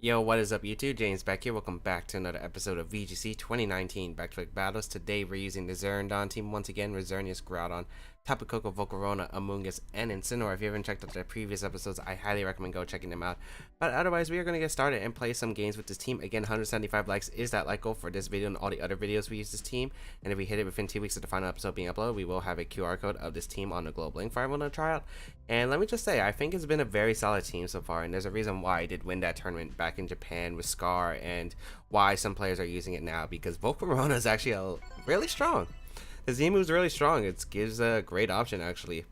Yo, what is up YouTube? James Baek here. Welcome back to another episode of VGC 2019 Back Battles. Today we're using the Xerndon team once again. Xernius, Groudon, Tapu Koko, Volcorona, Amoonguss, and Incineroar. If you haven't checked out the previous episodes, I highly recommend go checking them out. But otherwise, we are going to get started and play some games with this team. Again, 175 likes is that like goal for this video and all the other videos we use this team. And if we hit it within 2 weeks of the final episode being uploaded, we will have a QR code of this team on the globe link for everyone to try out. And let me just say, I think it's been a very solid team so far, and there's a reason why I did win that tournament back in Japan with Scar, and why some players are using it now, because Volcorona is actually really strong. His Z move's really strong. It gives a great option, actually.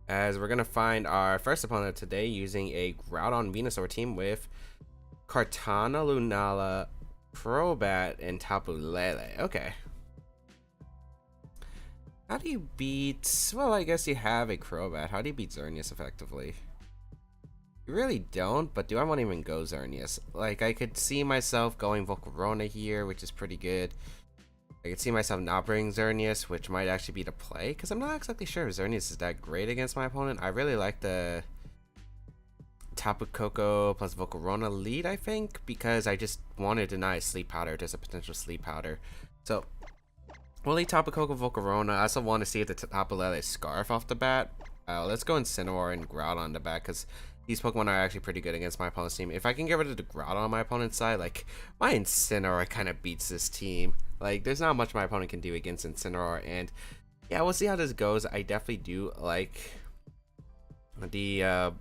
As we're going to find our first opponent today using a Groudon Venusaur team with Kartana, Lunala, Crobat, and Tapu Lele. Okay. How do you beat... Well, I guess you have a Crobat. How do you beat Xerneas effectively? You really don't, but do I want to even go Xerneas? Like, I could see myself going Volcorona here, which is pretty good. I could see myself not bringing Xerneas, which might actually be the play, because I'm not exactly sure if Xerneas is that great against my opponent. I really like the Tapu Koko plus Volcorona lead, I think, because I just want to deny Sleep Powder. There's a potential Sleep Powder. So... we'll leave Tapu Koko, Volcorona. I also want to see if the Tapu Lele Scarf off the bat. Let's go Incineroar and Groudon on the back, because these Pokemon are actually pretty good against my opponent's team. If I can get rid of the Groudon on my opponent's side, like, my Incineroar kind of beats this team. Like, there's not much my opponent can do against Incineroar, and yeah, we'll see how this goes. I definitely do like the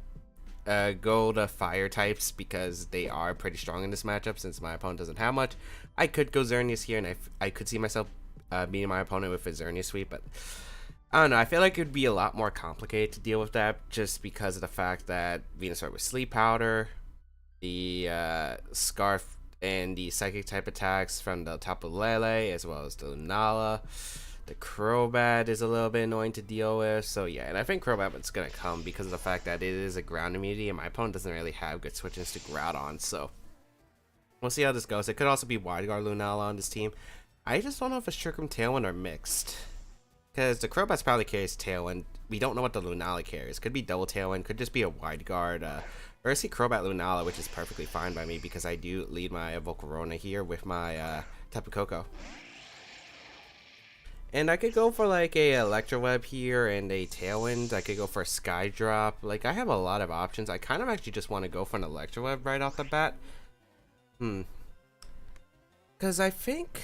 gold fire types, because they are pretty strong in this matchup since my opponent doesn't have much. I could go Xerneas here, and I could see myself beating my opponent with a Xerneas sweep, but I don't know. I feel like it would be a lot more complicated to deal with that, just because of the fact that Venusaur with Sleep Powder, the Scarf, and the Psychic type attacks from the Tapu Lele, as well as the Lunala. The Crobat is a little bit annoying to deal with, so yeah, and I think Crobat is going to come because of the fact that it is a ground immunity, and my opponent doesn't really have good switches to Groudon, so we'll see how this goes. It could also be Wide Guard Lunala on this team. I just don't know if it's Trick Room Tailwind or mixed, because the Crobat's probably carries Tailwind. We don't know what the Lunala carries. Could be double Tailwind, could just be a Wide Guard. Or I see Crobat Lunala, which is perfectly fine by me, because I do lead my Volcorona here with my Tapu Koko. And I could go for like a Electroweb here and a Tailwind. I could go for a Sky Drop. Like, I have a lot of options. I kind of actually just want to go for an Electroweb right off the bat. Because I think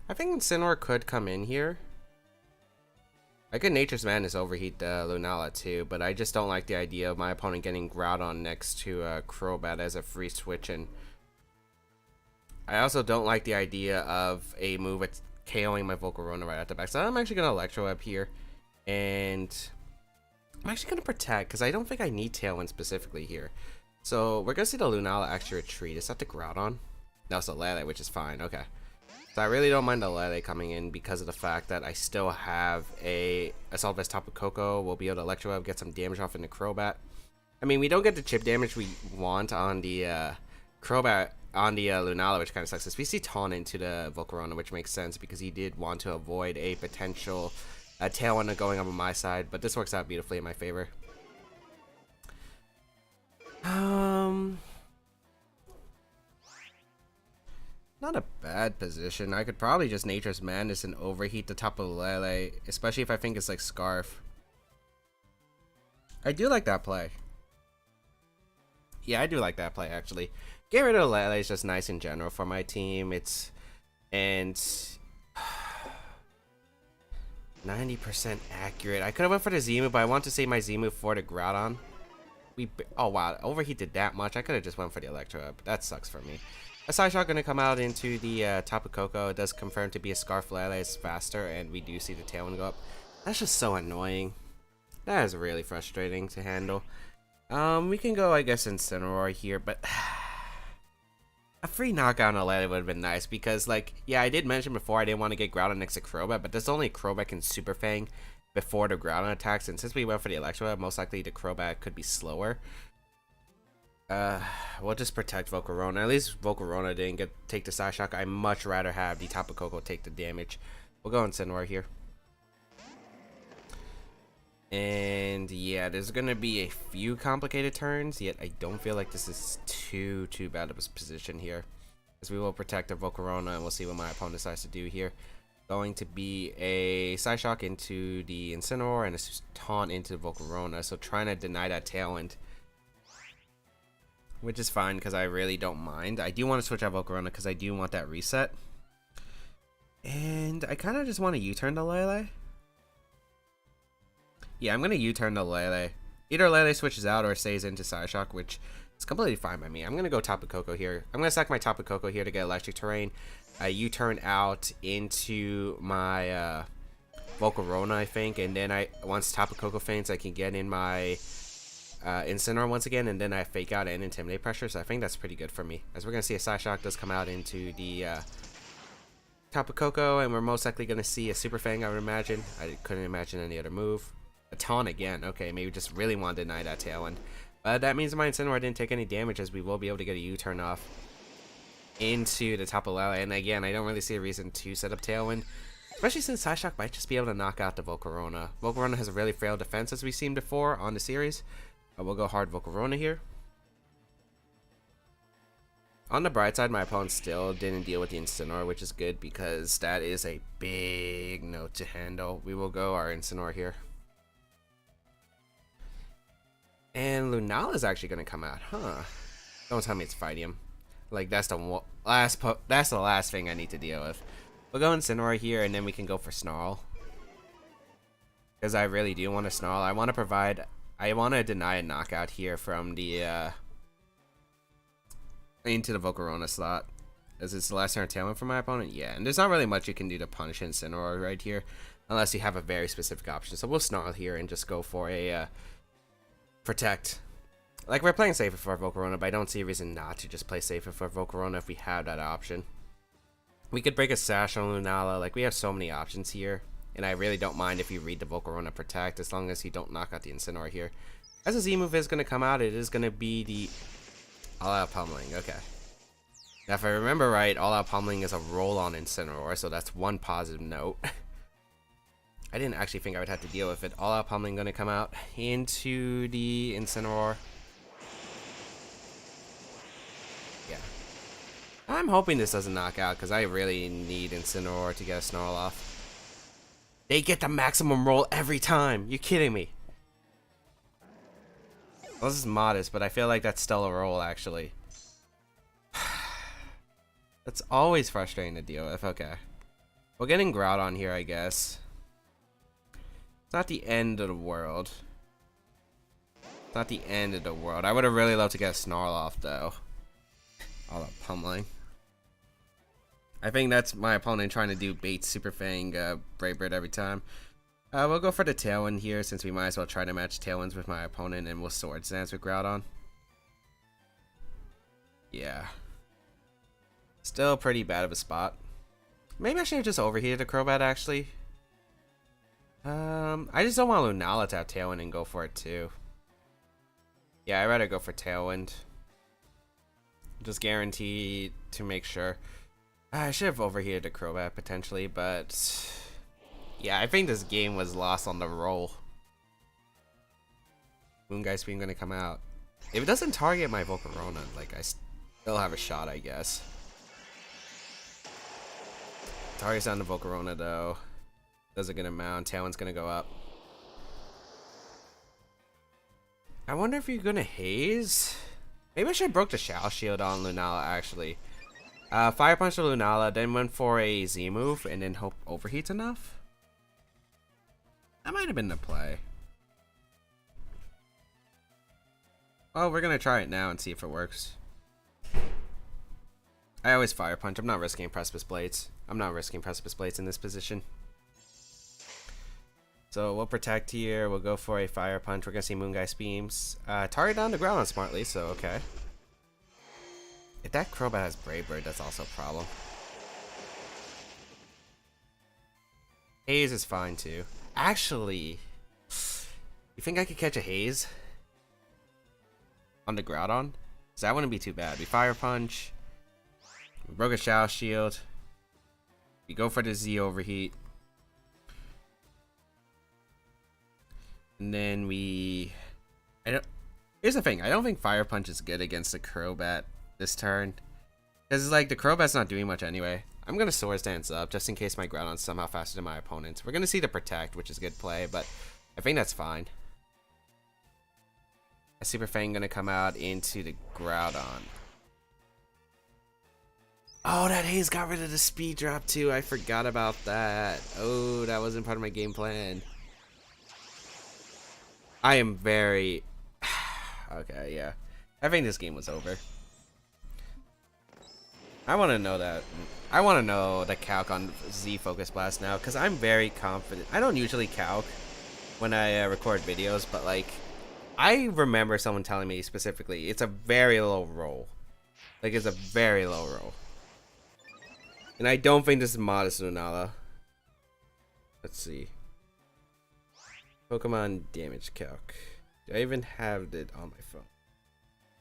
Incineroar could come in here. I could Nature's Madness Overheat Lunala too, but I just don't like the idea of my opponent getting Groudon next to Crobat as a free switch, and I also don't like the idea of a move with KOing my Volcorona right at the back. So I'm actually going to Electroweb here, and I'm actually going to Protect, because I don't think I need Tailwind specifically here. So we're going to see the Lunala actually retreat. Is that the Groudon? No, it's the Lele, which is fine. Okay. So I really don't mind the Lele coming in because of the fact that I still have a Assault Vest Tapu Koko. We'll be able to Electroweb, get some damage off in the Crobat. I mean, we don't get the chip damage we want on the Crobat, on the Lunala, which kind of sucks. We see Taunt into the Volcorona, which makes sense because he did want to avoid a potential Tailwind going up on my side, but this works out beautifully in my favor. Not a bad position. I could probably just Nature's Madness and Overheat the Tapu Lele, especially if I think it's like Scarf. I do like that play. Yeah, I do like that play, actually. Get rid of Lele is just nice in general for my team. It's... and... 90% accurate. I could have went for the Z-move, but I want to save my Z-move for the Groudon. Oh, wow. Overheat did that much. I could have just went for the Electroweb. That sucks for me. A Side Shot going to come out into the Tapu Koko. It does confirm to be a Scarf Lele. It's faster, and we do see the Tailwind go up. That's just so annoying. That is really frustrating to handle. We can go, I guess, Incineroar here, but a free knockout on a Lele would have been nice because, like, yeah, I did mention before I didn't want to get Groudon next to Crobat, but there's only Crobat can Super Fang before the Groudon attacks, and since we went for the Electroweb, most likely the Crobat could be slower. We'll just protect Volcorona. At least Volcorona didn't take the Side Shock. I'd much rather have the Tapu Koko take the damage. We'll go Incineroar here. And yeah, there's gonna be a few complicated turns, yet I don't feel like this is too bad of a position here. As we will protect our Volcorona, and we'll see what my opponent decides to do here. Going to be a Side Shock into the Incineroar and a Taunt into the Volcorona, so trying to deny that Tailwind. Which is fine, because I really don't mind. I do want to switch out Volcorona, because I do want that reset. And I kind of just want to U-turn the Lele. Yeah, I'm going to U-turn the Lele. Either Lele switches out or stays into Side Shock, which is completely fine by me. I'm going to go Tapu Koko here. I'm going to sack my Tapu Koko here to get Electric Terrain. I U-turn out into my Volcorona, I think. And then once Tapu Koko faints, I can get in my Incineroar once again. And then I fake out and Intimidate Pressure. So I think that's pretty good for me. As we're going to see a Side Shock does come out into the Tapu Koko. And we're most likely going to see a Super Fang, I would imagine. I couldn't imagine any other move. A Taunt again. Okay, maybe just really want to deny that Tailwind. But that means my Incineroar didn't take any damage, as we will be able to get a U-turn off into the Tapu Lele. And again, I don't really see a reason to set up Tailwind, especially since Side Shock might just be able to knock out the Volcorona. Volcorona has a really frail defense, as we've seen before on the series. We'll go hard Volcorona here. On the bright side, my opponent still didn't deal with the Incineroar, which is good, because that is a big note to handle. We will go our Incineroar here. And Lunala is actually going to come out, huh? Don't tell me it's Fightium. Like, that's the last thing I need to deal with. We'll go Incineroar here, and then we can go for Snarl. Because I really do want to Snarl. I want to deny a knockout here from the, into the Volcorona slot. As it's the last turn of Tailwind for my opponent? Yeah, and there's not really much you can do to punish Incineroar right here. Unless you have a very specific option. So we'll Snarl here and just go for a, Protect. Like, we're playing safer for Volcorona, but I don't see a reason not to just play safer for Volcorona if we have that option. We could break a Sash on Lunala. Like, we have so many options here. And I really don't mind if you read the Volcorona Protect, as long as you don't knock out the Incineroar here. As a Z move is going to come out, it is going to be the All-Out Pummeling. Okay. Now, if I remember right, All-Out Pummeling is a roll on Incineroar, so that's one positive note. I didn't actually think I would have to deal with it. All-Out Pummeling going to come out into the Incineroar. Yeah. I'm hoping this doesn't knock out, because I really need Incineroar to get a Snarl off. They get the maximum roll every time. You're kidding me. Well, this is modest, but I feel like that's still a roll, actually. That's always frustrating to deal with. Okay. We're getting Groudon here, I guess. It's not the end of the world. It's not the end of the world. I would have really loved to get a Snarl off, though. All that Pummeling. I think that's my opponent trying to do bait Super Fang Brave Bird every time. We'll go for the Tailwind here, since we might as well try to match Tailwinds with my opponent, and we'll Swords Dance with Groudon. Yeah. Still pretty bad of a spot. Maybe I should have just overheated the Crobat, actually. I just don't want Lunala to have Tailwind and go for it too. Yeah, I'd rather go for Tailwind. Just guaranteed to make sure. I should have overheated the Crobat potentially, but yeah, I think this game was lost on the roll. Moongeist Beam gonna come out. If it doesn't target my Volcorona, like, I still have a shot, I guess. Target's down the Volcorona though. Does a good amount. Tailwind's gonna go up. I wonder if you're gonna haze. Maybe I should have broke the Shell Shield on Lunala, actually. Fire Punch to Lunala, then went for a Z move, and then hope Overheat's enough. That might have been the play. Well, we're gonna try it now and see if it works. I always Fire Punch. I'm not risking Precipice Blades. I'm not risking Precipice Blades in this position. So we'll protect here. We'll go for a Fire Punch. We're gonna see Moongeist Beams. Target down the ground smartly, so okay. If that Crobat has Brave Bird, that's also a problem. Haze is fine too. Actually, you think I could catch a Haze on the Groudon? Cause that wouldn't be too bad. We Fire Punch. We broke a Shadow Shield. We go for the Z Overheat. And then we... I don't... Here's the thing. I don't think Fire Punch is good against the Crobat this turn. Because, like, the Crobat's not doing much anyway. I'm going to Swords Dance up just in case my Groudon's somehow faster than my opponents. We're going to see the Protect, which is good play, but I think that's fine. A Super Fang going to come out into the Groudon. Oh, that Haze got rid of the speed drop too. I forgot about that. Oh, that wasn't part of my game plan. I am very... Okay, yeah. I think this game was over. I want to know that. I want to know the calc on Z Focus Blast now, because I'm very confident. I don't usually calc when I record videos, but like, I remember someone telling me specifically it's a very low roll. Like, it's a very low roll. And I don't think this is modest Lunala. Let's see. Pokemon damage calc. Do I even have it on my phone?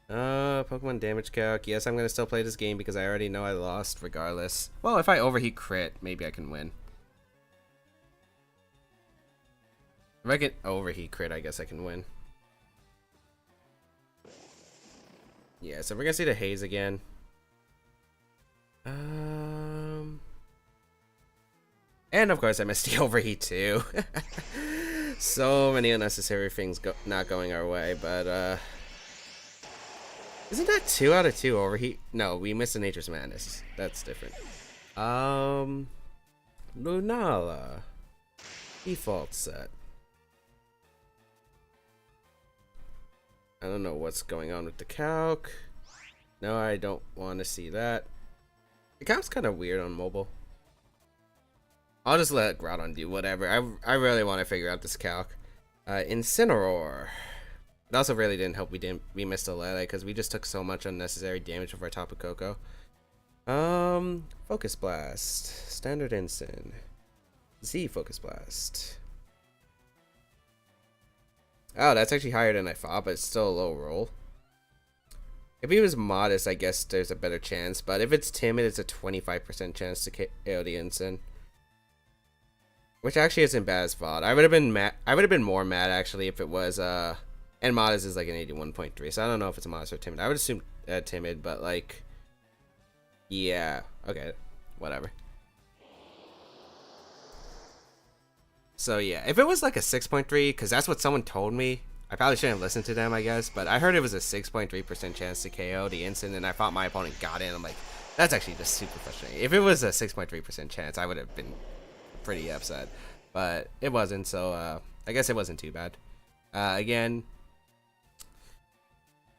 Pokemon damage calc. Yes, I'm gonna still play this game because I already know I lost regardless. Well, if I overheat crit, maybe I can win. If I get overheat crit, I guess I can win. Yeah, so we're gonna see the Haze again. And of course I missed the overheat too. So many unnecessary things not going our way, but isn't that 2 out of 2 overheat? No, we missed the Nature's Madness. That's different. Lunala. Default set. I don't know what's going on with the calc. No, I don't want to see that. The calc's kind of weird on mobile. I'll just let Groudon do whatever. I really want to figure out this calc. Incineroar. It also really didn't help we missed a Lele because we just took so much unnecessary damage with our Tapu Koko. Focus Blast. Standard Incin. Z Focus Blast. Oh, that's actually higher than I thought, but it's still a low roll. If he was modest, I guess there's a better chance, but if it's timid, it's a 25% chance to KO the Incin. Which actually isn't bad as VOD. I would have been mad. I would have been more mad actually if it was and modest is like an 81.3. So I don't know if it's modest or timid. I would assume timid, but like, yeah, okay, whatever. So yeah, if it was like a 6.3, because that's what someone told me. I probably shouldn't have listened to them, I guess, but I heard it was a 6.3% chance to KO the Incin, and I thought my opponent got in. I'm like, that's actually just super frustrating. If it was a 6.3% chance, I would have been pretty upset, but it wasn't, so I guess it wasn't too bad. Again,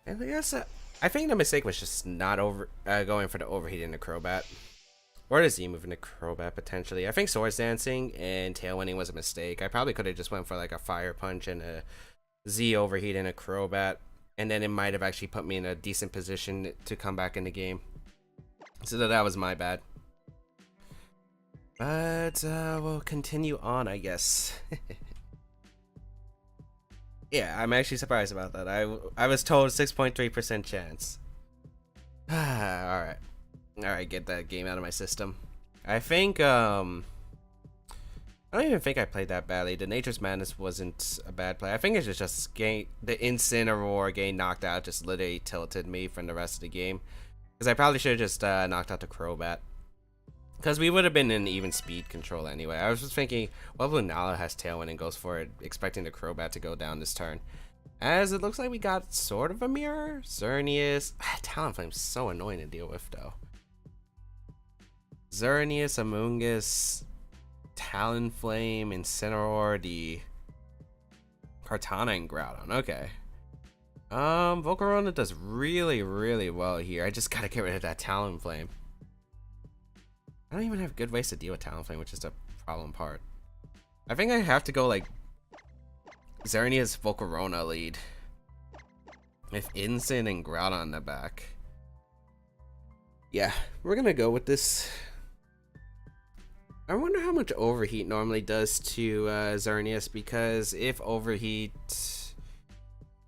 and I guess I think the mistake was just not going for the overheat in the Crobat, or the Z move in the Crobat potentially. I think Swords Dancing and Tailwinding was a mistake. I probably could have just went for like a Fire Punch and a Z overheat in a Crobat, and then it might have actually put me in a decent position to come back in the game. So that was my bad. But we'll continue on, I guess. Yeah, I'm actually surprised about that. I was told 6.3% chance. Alright. Alright, get that game out of my system. I think, I don't even think I played that badly. The Nature's Madness wasn't a bad play. I think it's just the Incineroar getting knocked out just literally tilted me from the rest of the game. Because I probably should have just knocked out the Crobat. Because we would have been in even speed control anyway. I was just thinking, well, Lunala has Tailwind and goes for it, expecting the Crobat to go down this turn. As it looks like we got sort of a mirror. Xerneas. Talonflame's so annoying to deal with, though. Xerneas, Amoonguss, Talonflame, Incineroar, the Kartana, and Groudon. Okay. Volcorona does really, really well here. I just gotta get rid of that Talonflame. I don't even have good ways to deal with Talonflame, which is the problem part. I think I have to go like Xerneas Volcorona lead with Incin and Groudon in the back. Yeah, we're gonna go with this. I wonder how much Overheat normally does to Xerneas, because if Overheat...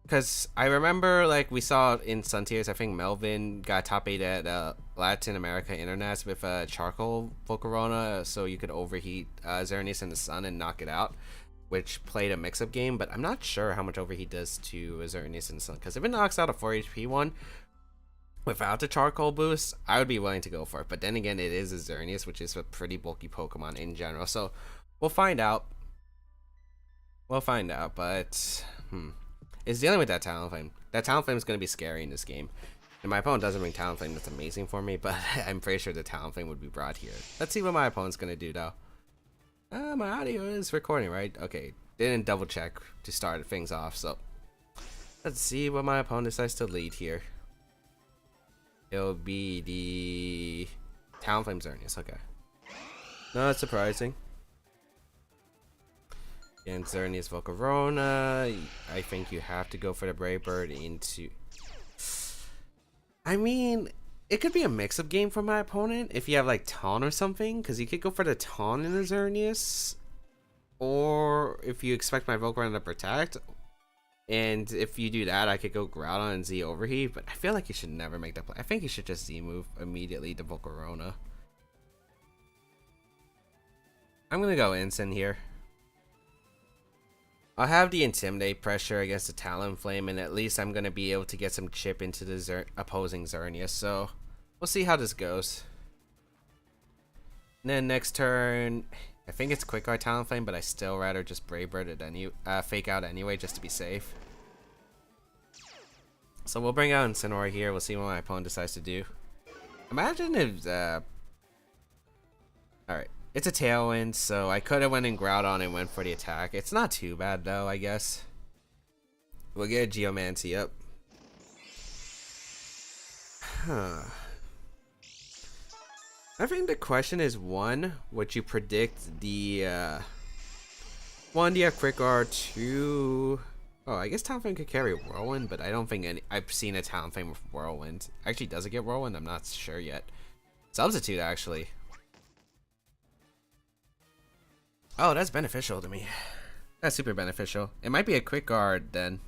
Because I remember, like, we saw in Sun Tiers, I think Melvin got top 8 at Latin America Internets with Charcoal Volcorona, so you could overheat Xerneas in the sun and knock it out. which played a mix-up game, but I'm not sure how much Overheat does to Xerneas and Sun, because if it knocks out a 4 HP one without the charcoal boost, I would be willing to go for it. But then again, it is a Xerneas, which is a pretty bulky Pokemon in general, so we'll find out. We'll find out, but it's dealing with that Talonflame. That Talonflame is going to be scary in this game. And my opponent doesn't bring Talonflame, that's amazing for me, but I'm pretty sure the Talonflame would be brought here. Let's see what my opponent's going to do, though. My audio is recording, right? Okay, didn't double check to start things off, so let's see what my opponent decides to lead here. It'll be the Talonflame Xerneas, okay. Not surprising. And Xerneas Volcorona, I think you have to go for the Brave Bird into... I mean, it could be a mix-up game for my opponent if you have like Taunt or something, because you could go for the Taunt in the Xerneas, or if you expect my Volcorona to protect, and if you do that, I could go Groudon and Z Overheat, but I feel like you should never make that play. I think you should just Z move immediately to Volcorona. I'm gonna go Incin here. I'll have the Intimidate pressure against the Talonflame, and at least I'm going to be able to get some chip into the opposing Xerneas, so we'll see how this goes. And then next turn, I think it's Quick Guard Talonflame, but I still rather just Brave Bird it Fake Out anyway, just to be safe. So we'll bring out Incineroar here, we'll see what my opponent decides to do. Imagine if, alright. It's a Tailwind, so I could have went in Groudon and went for the attack. It's not too bad though, I guess. We'll get a Geomancy up. I think the question is, one, would you predict the one, do you have Quick Guard? Two, oh, I guess Talonflame could carry Whirlwind, but I don't think I've seen a Talonflame with Whirlwind. Actually, does it get Whirlwind? I'm not sure yet. Substitute, actually. Oh, that's beneficial to me. That's super beneficial. It might be a Quick Guard then.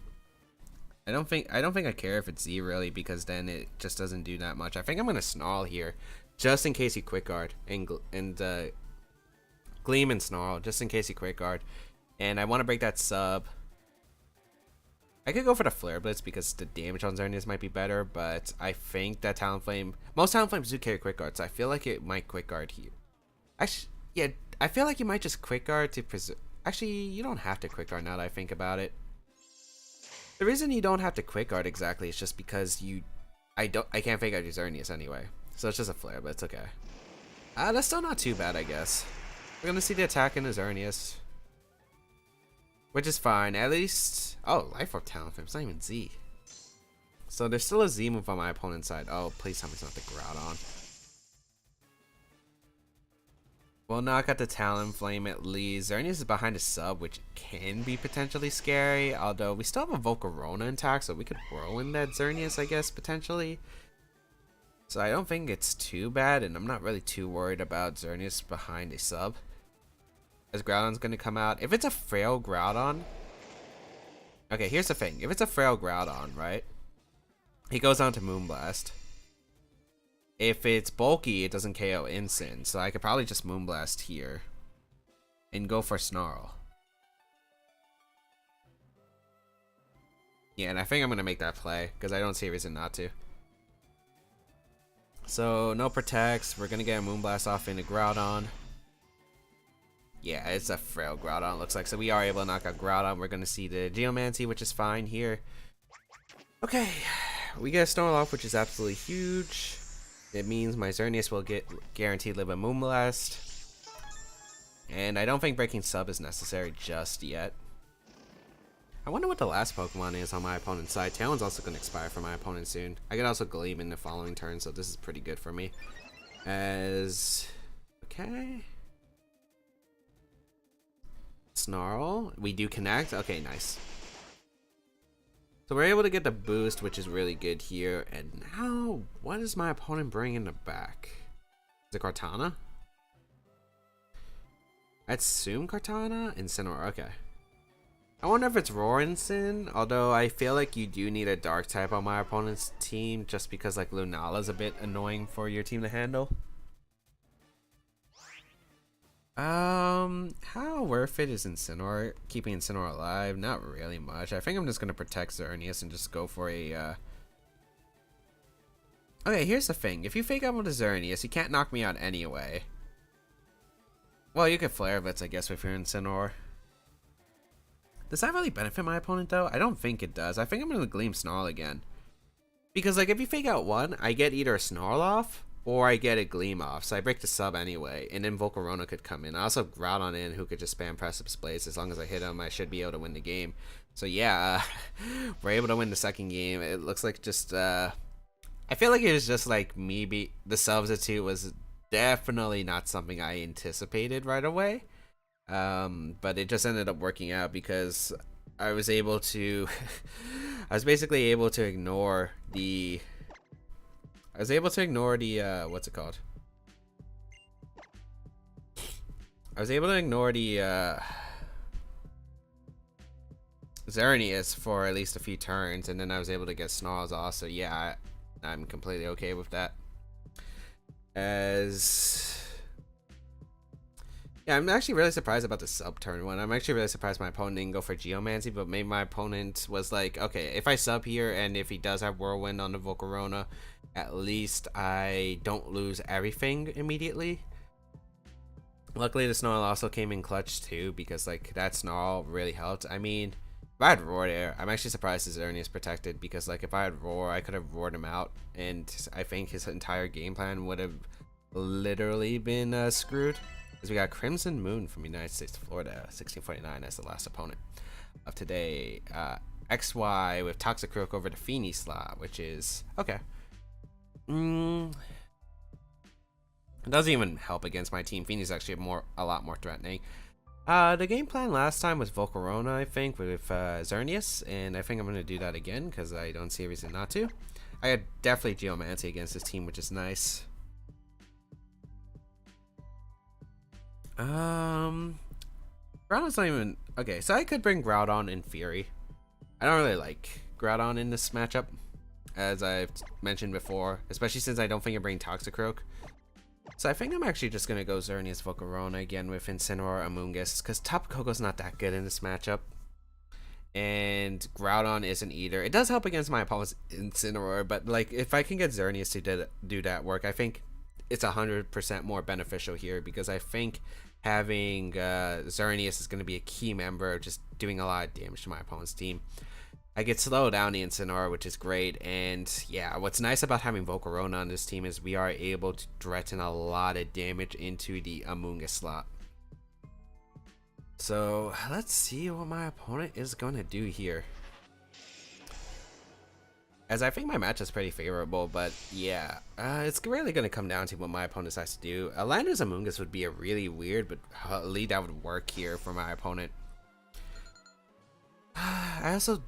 I don't think I care if it's Z really, because then it just doesn't do that much. I think I'm gonna Snarl here, just in case he Quick Guard, and Gleam and Snarl, just in case he Quick Guard. And I want to break that sub. I could go for the Flare Blitz because the damage on Xerneas might be better, but I think that Talonflame, most Talonflames do carry Quick Guard, so I feel like it might Quick Guard here. Actually, yeah. I feel like you might just Quick Guard to preserve. Actually, you don't have to Quick Guard now that I think about it. The reason you don't have to Quick Guard exactly is just because I can't Fake Out your Xerneas anyway. So it's just a Flare, but it's okay. That's still not too bad, I guess. We're gonna see the attack in the Xerneas, which is fine. At least, oh, Life Orb Talonflame. It's not even Z. So there's still a Z move on my opponent's side. Oh, please tell me it's not the Groudon. We'll knock out the Talonflame at least. Xerneas is behind a sub, which can be potentially scary. Although we still have a Volcorona intact, so we could Whirlwind that Xerneas, I guess, potentially. So I don't think it's too bad, and I'm not really too worried about Xerneas behind a sub, as Groudon's going to come out. If it's a frail Groudon... Okay, here's the thing. If it's a frail Groudon, right? He goes on to Moonblast. If it's bulky, it doesn't KO Incin, so I could probably just Moonblast here and go for Snarl. Yeah, and I think I'm going to make that play because I don't see a reason not to. So, no protects. We're going to get a Moonblast off into Groudon. Yeah, it's a frail Groudon, it looks like. So we are able to knock out Groudon. We're going to see the Geomancy, which is fine here. Okay, we get a Snarl off, which is absolutely huge. It means my Xerneas will get guaranteed live a Moonblast. And I don't think breaking sub is necessary just yet. I wonder what the last Pokemon is on my opponent's side. Tailwind's also going to expire for my opponent soon. I could also Gleam in the following turn, so this is pretty good for me. Okay. Snarl. We do connect. Okay, nice. So we're able to get the boost, which is really good here. And now, what does my opponent bring in the back? Is it Kartana? I'd assume Kartana? Incineroar, okay. I wonder if it's Roarinson, although I feel like you do need a dark type on my opponent's team just because like Lunala is a bit annoying for your team to handle. How worth it is Incineroar? Keeping Incineroar alive? Not really much. I think I'm just gonna protect Xerneas and just go for a, Okay, here's the thing. If you fake out with a Xerneas, you can't knock me out anyway. Well, you could Flare Blitz, I guess, with your Incineroar. Does that really benefit my opponent, though? I don't think it does. I think I'm gonna Gleam Snarl again. Because, like, if you fake out one, I get either a Snarl off, or I get a Gleam off, so I break the sub anyway, and then Volcorona could come in. I also Groudon in, who could just spam Precipice Blades. As long as I hit him, I should be able to win the game. So yeah, we're able to win the second game. It looks like just, I feel like it was just like the substitute was definitely not something I anticipated right away. But it just ended up working out because I was able to, I was basically able to ignore the, what's it called? I was able to ignore the, Xerneas for at least a few turns, and then I was able to get Snarls off, so yeah, I'm completely okay with that. Yeah, I'm actually really surprised about the sub turn one. I'm actually really surprised my opponent didn't go for Geomancy, but maybe my opponent was like, okay, if I sub here and if he does have Whirlwind on the Volcorona, at least I don't lose everything immediately. Luckily, the Snarl also came in clutch too, because like that Snarl really helped. I mean, if I had Roar there, I'm actually surprised his Xerneas protected, because like if I had Roar, I could have roared him out, and I think his entire game plan would have literally been screwed. Because we got Crimson Moon from United States, Florida, 1649 as the last opponent of today. XY with Toxicroak over the Feeny slot, which is okay. It doesn't even help against my team. Feeny's actually a lot more threatening. The game plan last time was Volcorona, I think, with Xerneas, and I think I'm going to do that again because I don't see a reason not to. I had definitely Geomancy against this team, which is nice. Groudon's not even... Okay, so I could bring Groudon in Fury. I don't really like Groudon in this matchup, as I've mentioned before, especially since I don't think I bring Toxicroak. So I think I'm actually just going to go Xerneas Volcorona again with Incineroar Amoonguss, because Tapu Koko's not that good in this matchup. And Groudon isn't either. It does help against my opponent's Incineroar, but like if I can get Xerneas to do that work, I think it's 100% more beneficial here, because I think having Xerneas is going to be a key member of just doing a lot of damage to my opponent's team. I get slow down the Incineroar, which is great, and yeah, what's nice about having Volcorona on this team is we are able to threaten a lot of damage into the Amoonguss slot. So let's see what my opponent is going to do here. As I think my match is pretty favorable, but yeah, it's really going to come down to what my opponent has to do. Landers Amoonguss would be a really weird, but lead that would work here for my opponent. I also...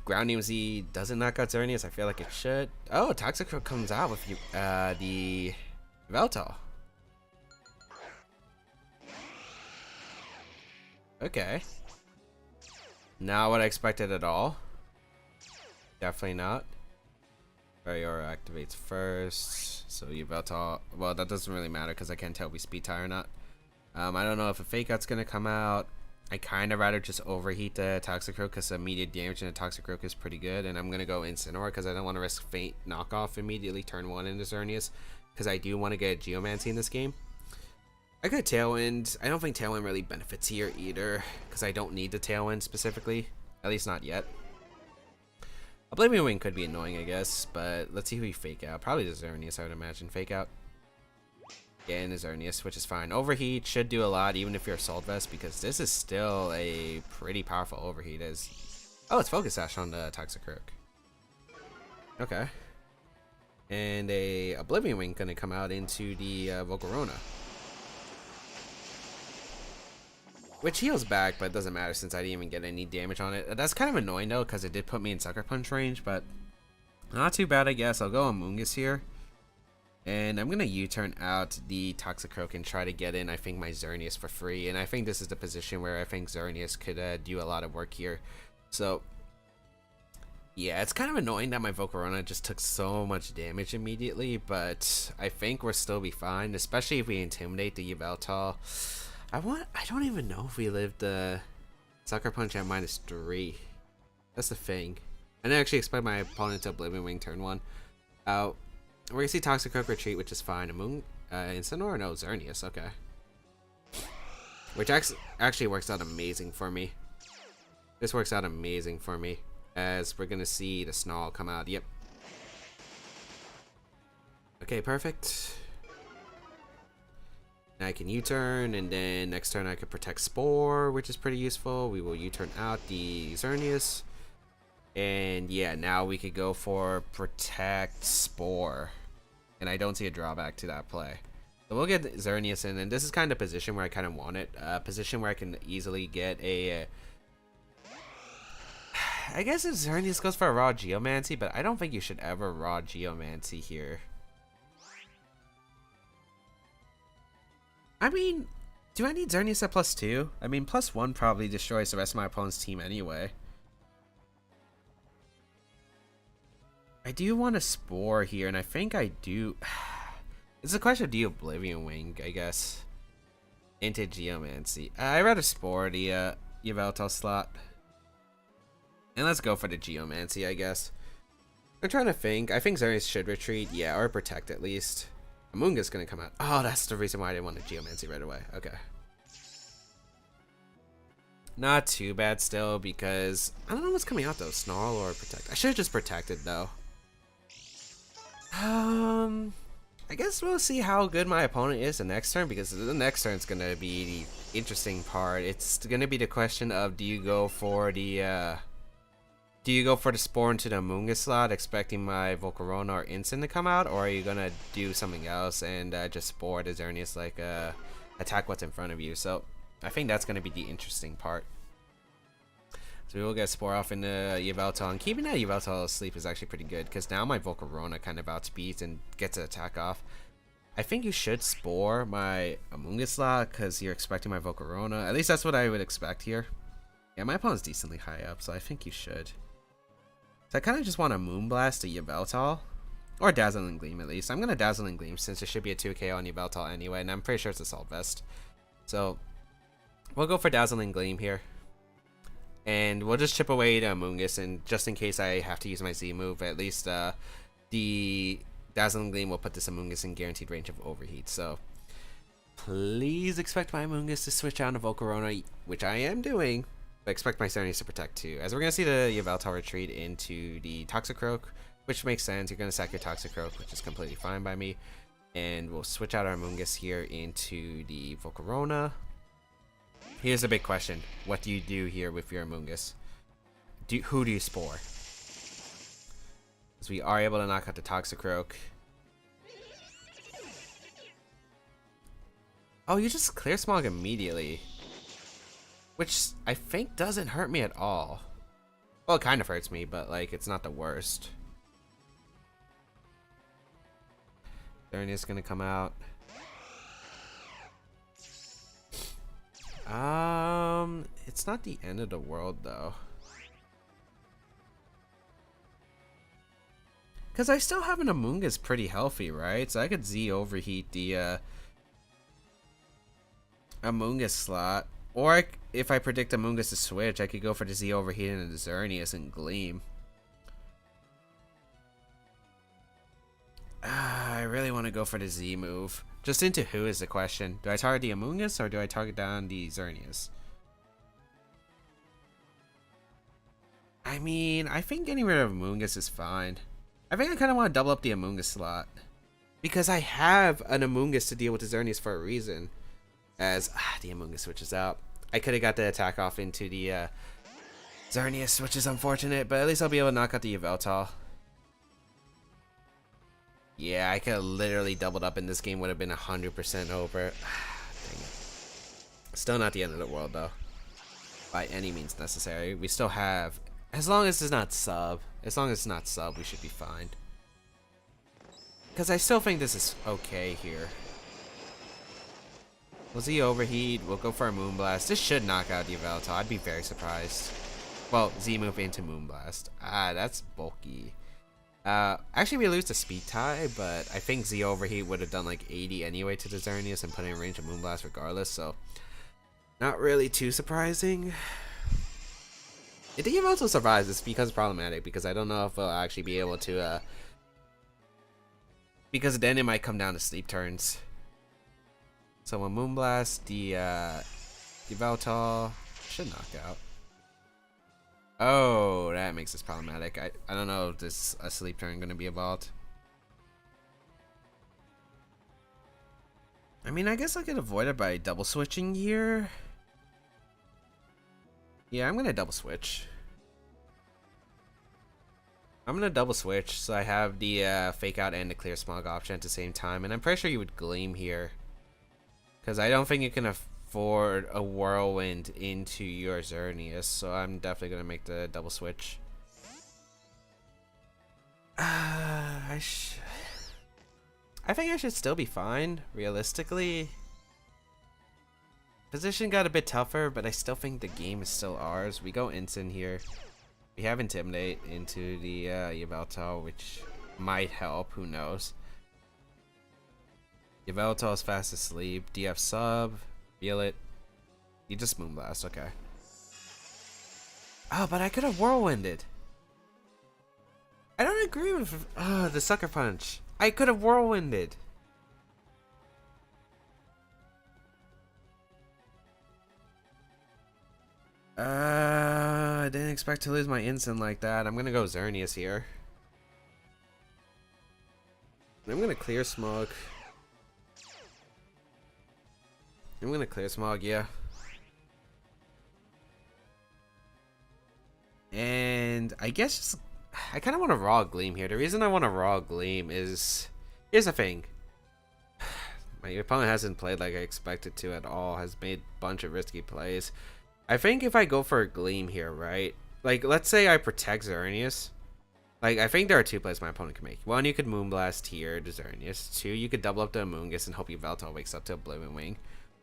Ground EMZ doesn't knock out Xerneas. I feel like it should. Oh, Toxicroak comes out with the Veltal. Okay. Not what I expected at all. Definitely not. Barrier activates first. So you Veltal. Well, that doesn't really matter because I can't tell if we speed tie or not. I don't know if a fake out's gonna come out. I kind of rather just overheat the Toxicroak because immediate damage in the Toxicroak is pretty good, and I'm going to go Incineroar because I don't want to risk Faint knockoff immediately turn 1 into Xerneas, because I do want to get Geomancy in this game. I could Tailwind. I don't think Tailwind really benefits here either, because I don't need the Tailwind specifically, at least not yet. Oblivion Wing could be annoying, I guess, but let's see who we fake out. Probably the Xerneas, I would imagine. Fake out. Yeah, and Xerneas, which is fine. Overheat should do a lot, even if you're Assault Vest, because this is still a pretty powerful Overheat. Oh, it's Focus Sash on the Toxicroak. Okay. And a Oblivion Wing gonna come out into the Volcorona, which heals back, but it doesn't matter since I didn't even get any damage on it. That's kind of annoying though, because it did put me in Sucker Punch range, but not too bad, I guess. I'll go Amoonguss here. And I'm going to U-turn out the Toxicroak and try to get in, I think, my Xerneas for free. And I think this is the position where I think Xerneas could do a lot of work here. So, yeah, it's kind of annoying that my Volcorona just took so much damage immediately. But I think we'll still be fine, especially if we intimidate the Yveltal. I don't even know if we lived Sucker Punch at -3. That's the thing. I didn't actually expect my opponent to Oblivion Wing turn 1. We're gonna see Toxicroak retreat, which is fine. Incineroar? No, Xerneas, okay. Which actually works out amazing for me. This works out amazing for me, as we're gonna see the Snarl come out. Yep. Okay, perfect. Now I can U-turn, and then next turn I could Protect Spore, which is pretty useful. We will U-turn out the Xerneas. And yeah, now we could go for Protect Spore. And I don't see a drawback to that play. So we'll get Xerneas in, and this is kind of position where I kind of want it. A position where I can easily get a... I guess if Xerneas goes for a raw Geomancy, but I don't think you should ever raw Geomancy here. I mean, do I need Xerneas at +2? I mean, +1 probably destroys the rest of my opponent's team anyway. I do want a Spore here, and I think I do. It's a question of do you Oblivion Wing, I guess, into Geomancy. I'd rather Spore the Yveltal slot. And let's go for the Geomancy, I guess. I'm trying to think. I think Xerneas should retreat, yeah, or protect at least. Amoonguss gonna come out. Oh, that's the reason why I didn't want a Geomancy right away. Okay. Not too bad still, because I don't know what's coming out though. Snarl or Protect. I should have just protected though. I guess we'll see how good my opponent is the next turn, because the next turn is gonna be the interesting part. It's gonna be the question of do you go for the Spore into the Amoonguss slot, expecting my Volcorona or Incin to come out, or are you gonna do something else and just Spore the Xerneas, like attack what's in front of you? So I think that's gonna be the interesting part. So we will get Spore off into Yveltal, and keeping that Yveltal asleep is actually pretty good, because now my Volcorona kind of outspeeds and gets an attack off. I think you should Spore my Amoonguss slot, because you're expecting my Volcorona. At least that's what I would expect here. Yeah, my opponent's decently high up, so I think you should. So I kind of just want to Moonblast to Yveltal, or Dazzling Gleam at least. I'm going to Dazzling Gleam since there should be a 2k on Yveltal anyway, and I'm pretty sure it's Assault Vest. So we'll go for Dazzling Gleam here. And we'll just chip away to Amoonguss, and just in case I have to use my Z move, at least the Dazzling Gleam will put this Amoonguss in guaranteed range of Overheat. So please expect my Amoonguss to switch out to Volcorona, which I am doing, but expect my Xerneas to protect too. As we're going to see the Yveltal retreat into the Toxicroak, which makes sense. You're going to sack your Toxicroak, which is completely fine by me. And we'll switch out our Amoonguss here into the Volcorona. Here's a big question. What do you do here with your Amoonguss? Who do you Spore? Because we are able to knock out the Toxicroak. Oh, you just Clear Smog immediately. Which I think doesn't hurt me at all. Well, it kind of hurts me, but like it's not the worst. Xerneas gonna come out. It's not the end of the world though. Because I still have an Amoonguss pretty healthy, right? So I could Z Overheat the Amoonguss slot. Or if I predict Amoonguss to switch, I could go for the Z Overheat into the Xerneas and Gleam. I really want to go for the Z move. Just into who is the question. Do I target the Amoonguss or do I target down the Xerneas? I mean, I think getting rid of Amoonguss is fine. I think I kind of want to double up the Amoonguss slot, because I have an Amoonguss to deal with the Xerneas for a reason. As the Amoonguss switches out. I could have got the attack off into the Xerneas, which is unfortunate, but at least I'll be able to knock out the Yveltal. Yeah, I could have literally doubled up, and this game would have been 100% over. Dang it. Still not the end of the world, though. By any means necessary. We still have... As long as it's not sub. As long as it's not sub, we should be fine. Because I still think this is okay here. We'll Z Overheat. We'll go for a Moonblast. This should knock out the Yveltal. I'd be very surprised. Well, Z move into Moonblast. That's bulky. Actually, we lose the speed tie, but I think Z Overheat would have done like 80 anyway to the Xerneas and put in range of Moonblast regardless. So Not really too surprising. If the Yveltal survives, this becomes problematic because I don't know if I'll actually be able to, because then it might come down to sleep turns. So when Moonblast, the Yveltal should knock out. Oh, that makes this problematic. I don't know if this a sleep turn gonna be evolved. I mean, I guess I could avoid it by double switching here. Yeah, I'm gonna double switch. I'm gonna double switch so I have the fake out and the clear smog option at the same time, and I'm pretty sure you would gleam here, because I don't think you can afford a whirlwind into your Xerneas, so I'm definitely gonna make the double switch. I think I should still be fine, realistically. Position got a bit tougher, but I still think the game is still ours. We go Incin here. We have Intimidate into the Yveltal, which might help, who knows. Yveltal is fast asleep. DF sub, feel it. You just Moonblast, okay. Oh, but I could have Whirlwinded. I don't agree with the Sucker Punch. I could have Whirlwinded. I didn't expect to lose my Incin like that. I'm gonna go Xerneas here. I'm gonna clear Smog. I'm gonna clear Smog, yeah. And I guess just, I kind of want a Raw Gleam here. The reason I want a Raw Gleam is, here's the thing. My opponent hasn't played like I expected to at all. Has made a bunch of risky plays. I think if I go for a Gleam here, right? Like, let's say I protect Xerneas. Like, I think there are two plays my opponent can make. One, you could Moonblast here to Xerneas. Two, you could double up the Amoonguss and hope Yveltal wakes up to Oblivion Wing.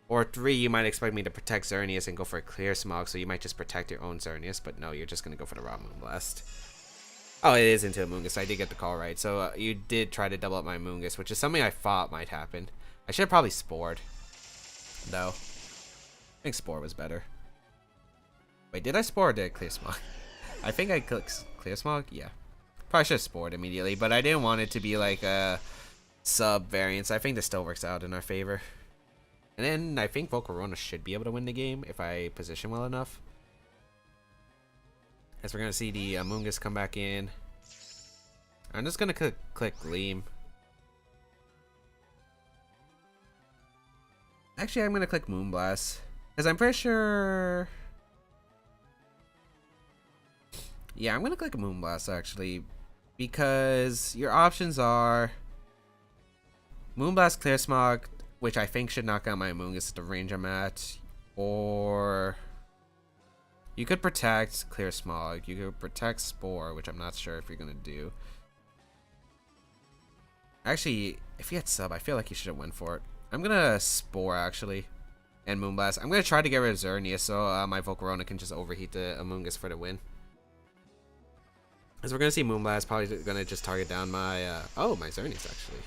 Or three, you might expect me to protect Xerneas and go for a clear Smog, so you might just protect your own Xerneas, but no, you're just going to go for the raw Moonblast. Oh, it is into Amoonguss. I did get the call right. So you did try to double up my Amoonguss, which is something I thought might happen. I should have probably Spored, though. I think Spore was better. Wait, did I Spore or did I clear Smog? I think I clicked clear Smog? Yeah. Probably should have Spored immediately, but I didn't want it to be like a sub variance. I think this still works out in our favor. And then I think Volcorona should be able to win the game if I position well enough. As we're going to see the Amoonguss come back in. I'm just going to click Gleam. Actually, I'm going to click Moonblast. Because I'm pretty sure... Yeah, I'm going to click Moonblast, actually. Because your options are... Moonblast, Clear Smog, which I think should knock out my Amoonguss at the range I'm at. Or... You could protect Clear Smog. You could protect Spore, which I'm not sure if you're going to do. Actually, if you had sub, I feel like you should have went for it. I'm going to Spore, actually. And Moonblast. I'm going to try to get rid of Xerneas so my Volcorona can just overheat the Amoonguss for the win. As we're going to see Moonblast probably going to just target down my... oh, my Xerneas, actually.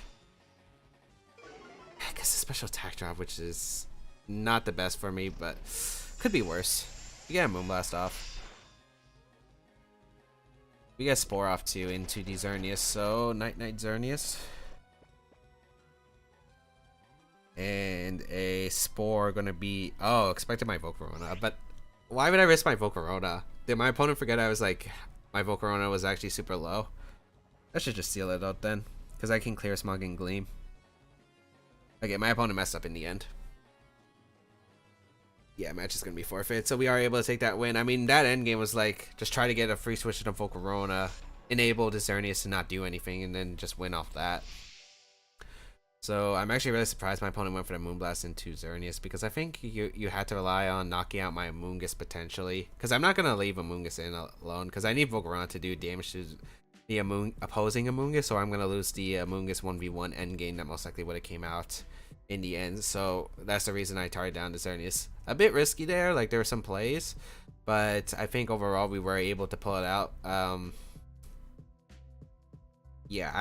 I guess a special attack drop, which is not the best for me, but could be worse. We get a Moonblast off. We get Spore off too into the Xerneas, so Night-Night Xerneas. And a Spore gonna be... Oh, expected my Volcorona, but why would I risk my Volcorona? Did my opponent forget I was like... My Volcorona was actually super low? I should just seal it out then, because I can clear Smog and Gleam. Okay, my opponent messed up in the end. Yeah, match is going to be forfeit. So we are able to take that win. I mean, that endgame was like, just try to get a free switch to Volcorona, enable the Xerneas to not do anything, and then just win off that. So I'm actually really surprised my opponent went for the Moonblast into Xerneas, because I think you had to rely on knocking out my Amoonguss potentially. Because I'm not going to leave Amoonguss in alone, because I need Volcorona to do damage to the opposing Amoonguss, or I'm going to lose the Amoonguss 1v1 endgame that most likely would have came out in the end. So that's the reason I targeted down the Xerneas. A bit risky there, like there were some plays, but I think overall we were able to pull it out. Yeah,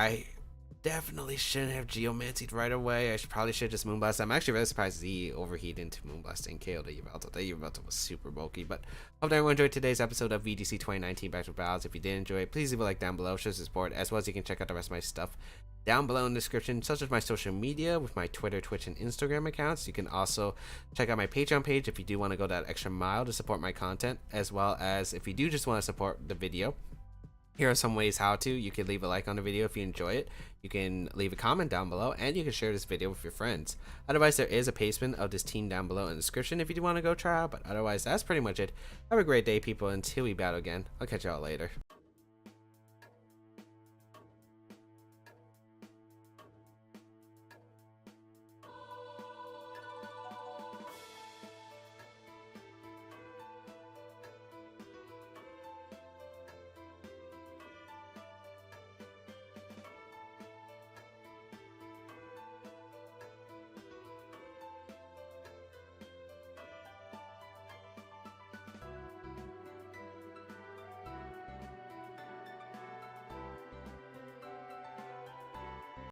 definitely shouldn't have Geomantied right away. Probably should just Moonblast. I'm actually really surprised the Overheat into Moonblast and KO'd the Yveltal. The Yveltal was super bulky, but hope everyone enjoyed today's episode of VGC 2019 Back to Battles. If you did enjoy it, please leave a like down below, show support, as well as you can check out the rest of my stuff down below in the description, such as my social media with my Twitter, Twitch, and Instagram accounts. You can also check out my Patreon page if you do want to go that extra mile to support my content, as well as if you do just want to support the video. Here are some ways how to. You can leave a like on the video if you enjoy it. You can leave a comment down below, and you can share this video with your friends. Otherwise, there is a placement of this team down below in the description if you do want to go try out. But otherwise, that's pretty much it. Have a great day, people. Until we battle again, I'll catch y'all later.